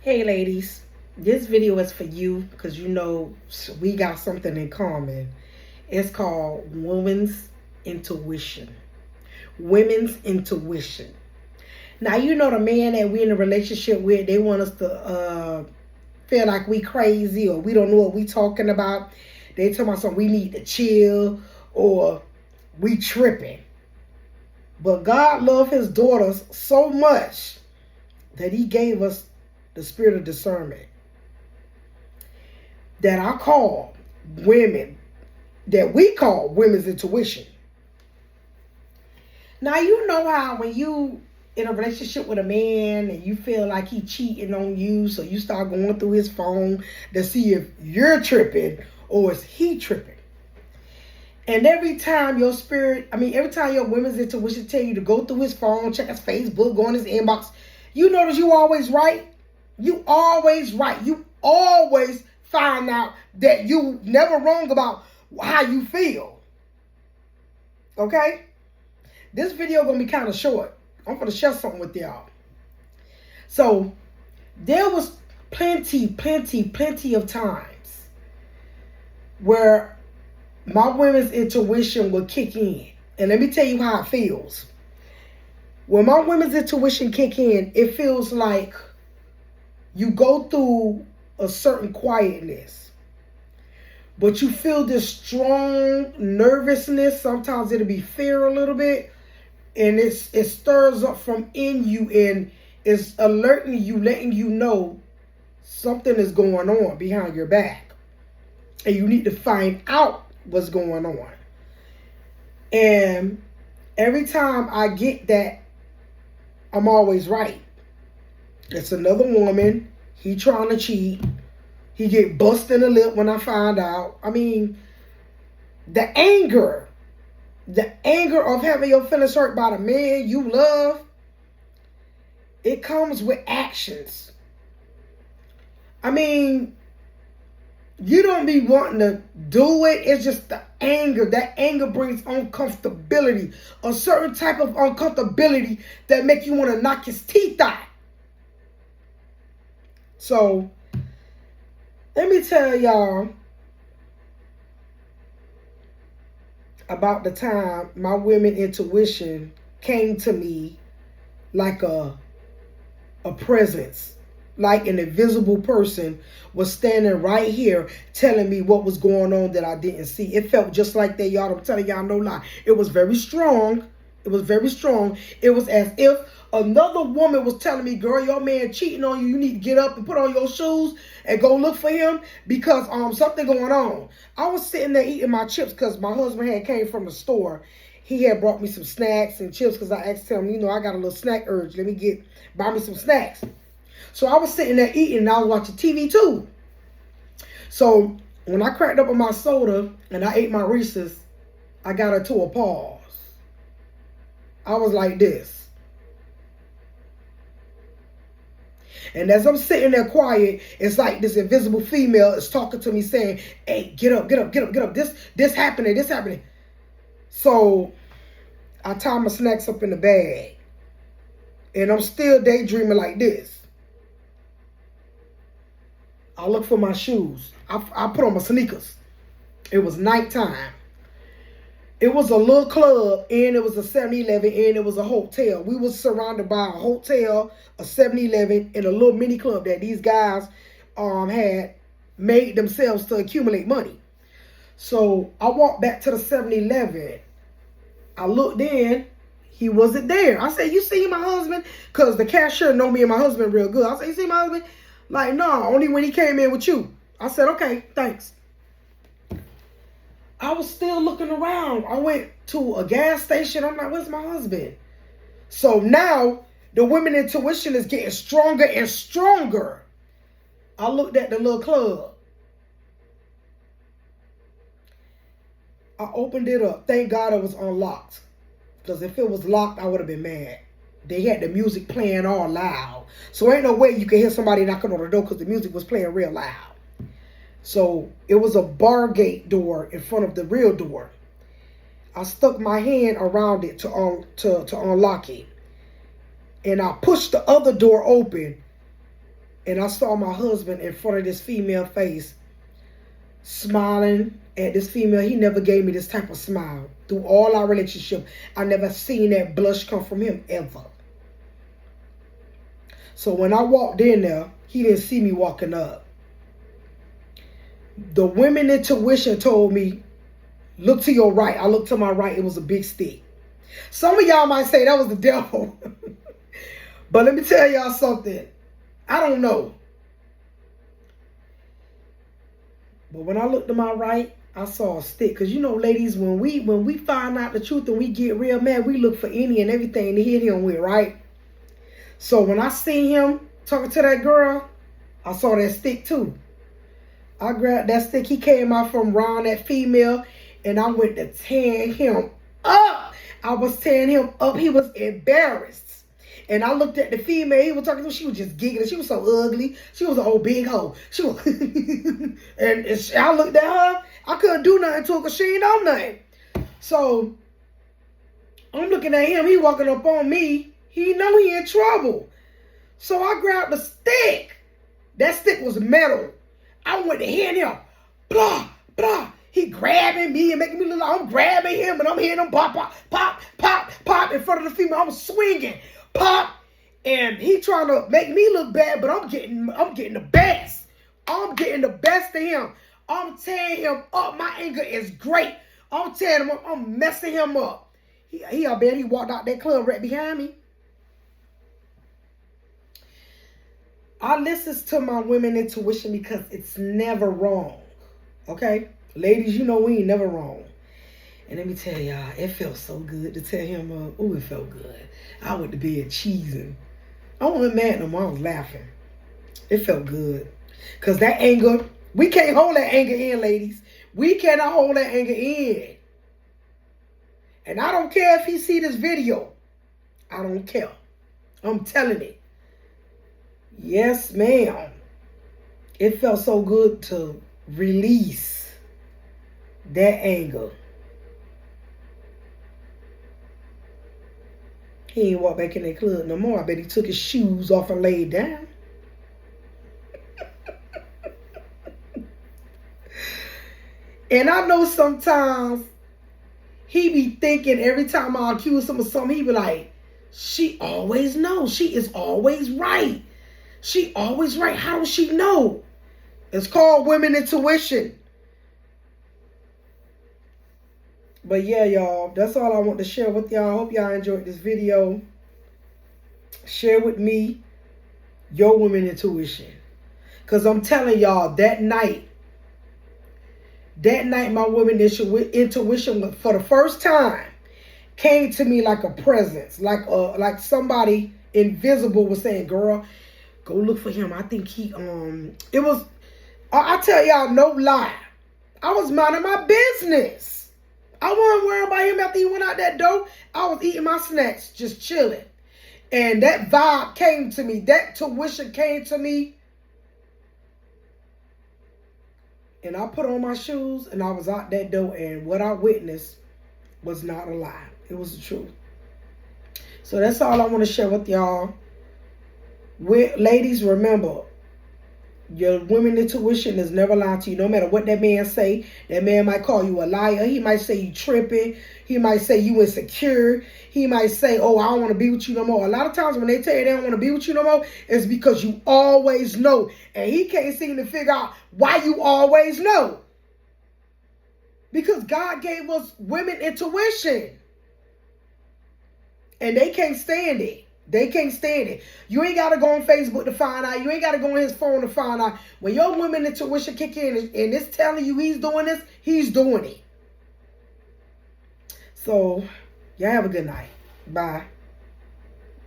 Hey ladies, this video is for you because you know we got something in common. It's called Women's Intuition. Women's Intuition. Now you know the man that we're in a relationship with, they want us to feel like we crazy or we don't know what we talking about. They tell us something we need to chill or we tripping. But God loved his daughters so much that he gave us the spirit of discernment that I call women, that we call women's intuition. Now, you know how when you in a relationship with a man and you feel like he cheating on you, so you start going through his phone to see if you're tripping or is he tripping. And every time your women's intuition tell you to go through his phone, check his Facebook, go on his inbox, you notice you always right. You always right. You always find out that you never wrong about how you feel. Okay? This video gonna be kind of short. I'm gonna share something with y'all. So there was plenty of times where my women's intuition would kick in. And let me tell you how it feels. When my women's intuition kick in, it feels like you go through a certain quietness, but you feel this strong nervousness. Sometimes it'll be fear a little bit, and it stirs up from in you and is alerting you, letting you know something is going on behind your back, and you need to find out what's going on. And every time I get that, I'm always right. It's another woman. He trying to cheat. He get busted in the lip when I find out. I mean, the anger of having your feelings hurt by the man you love, it comes with actions. I mean, you don't be wanting to do it. It's just the anger. That anger brings uncomfortability. A certain type of uncomfortability that make you want to knock his teeth out. So, let me tell y'all about the time my women intuition came to me like a presence. Like an invisible person was standing right here telling me what was going on that I didn't see. It felt just like that, y'all. I'm telling y'all no lie. It was very strong. It was very strong. It was as if another woman was telling me, girl, your man cheating on you. You need to get up and put on your shoes and go look for him because something going on. I was sitting there eating my chips because my husband had came from the store. He had brought me some snacks and chips because I asked him, I got a little snack urge. Let me buy me some snacks. So I was sitting there eating and I was watching TV too. So when I cracked up on my soda and I ate my Reese's, I got her to a pause. I was like this. And as I'm sitting there quiet, it's like this invisible female is talking to me saying, hey, get up. This happening. So I tie my snacks up in the bag. And I'm still daydreaming like this. I look for my shoes. I put on my sneakers. It was nighttime. It was a little club, and it was a 7-Eleven, and it was a hotel. We was surrounded by a hotel, a 7-Eleven, and a little mini club that these guys had made themselves to accumulate money. So I walked back to the 7-Eleven. I looked in. He wasn't there. I said, you see my husband? Because the cashier know me and my husband real good. I said, you see my husband? Like, no, only when he came in with you. I said, okay, thanks. I was still looking around. I went to a gas station. I'm like, where's my husband? So now the women intuition is getting stronger and stronger. I looked at the little club. I opened it up. Thank God it was unlocked. Because if it was locked, I would have been mad. They had the music playing all loud. So ain't no way you can hear somebody knocking on the door because the music was playing real loud. So it was a bar gate door in front of the real door. I stuck my hand around it to unlock it. And I pushed the other door open. and I saw my husband in front of this female face, smiling at this female. He never gave me this type of smile. Through all our relationship, I never seen that blush come from him ever. So when I walked in there, he didn't see me walking up. The women intuition told me, look to your right. I looked to my right. It was a big stick. Some of y'all might say that was the devil. But let me tell y'all something. I don't know. But when I looked to my right, I saw a stick. Because you know, ladies, when we find out the truth and we get real mad, we look for any and everything to hit him with, right? So when I seen him talking to that girl, I saw that stick too. I grabbed that stick. He came out from around that female, and I went to tearing him up. I was tearing him up. He was embarrassed. And I looked at the female he was talking to. She was just giggling. She was so ugly. She was an old big hoe. She was, and I looked at her. I couldn't do nothing to her because she ain't know nothing. So I'm looking at him. He walking up on me. He know he in trouble. So I grabbed the stick. That stick was metal. I went to hit him. Blah, blah. He grabbing me and making me look like I'm grabbing him, and I'm hitting him pop, pop, pop, pop, pop in front of the female. I'm swinging. Pop. And he trying to make me look bad, but I'm getting the best. I'm getting the best of him. I'm tearing him up. My anger is great. I'm tearing him up. I'm messing him up. I bet he walked out that club right behind me. I listen to my women intuition because it's never wrong. Okay? Ladies, you know we ain't never wrong. And let me tell y'all, it felt so good to tell him, it felt good. I went to bed cheesing. I wasn't mad no more. I was laughing. It felt good. Because that anger, we can't hold that anger in, ladies. We cannot hold that anger in. And I don't care if he see this video. I don't care. I'm telling it. Yes, ma'am. It felt so good to release that anger. He ain't walk back in that club no more. I bet he took his shoes off and laid down. And I know sometimes he be thinking every time I accuse him of something, he be like, she always knows. She is always right. She always right. How does she know? It's called women intuition. But yeah, y'all, that's all I want to share with y'all. I hope y'all enjoyed this video. Share with me your women intuition. Because I'm telling y'all, that night, my women intuition for the first time came to me like a presence. Like somebody invisible was saying, girl, go look for him. I think he, it was, I tell y'all no lie. I was minding my business. I wasn't worrying about him after he went out that door. I was eating my snacks, just chilling. And that vibe came to me. That tuition came to me. And I put on my shoes and I was out that door. And what I witnessed was not a lie. It was the truth. So that's all I want to share with y'all. Ladies, remember, your women intuition is never lying to you. No matter what that man say, that man might call you a liar. He might say you tripping. He might say you insecure. He might say, oh, I don't want to be with you no more. A lot of times when they tell you they don't want to be with you no more, it's because you always know. And he can't seem to figure out why you always know. Because God gave us women intuition. And they can't stand it. They can't stand it. You ain't got to go on Facebook to find out. You ain't got to go on his phone to find out. When your women intuition kick in and it's telling you he's doing this, he's doing it. So, y'all have a good night. Bye.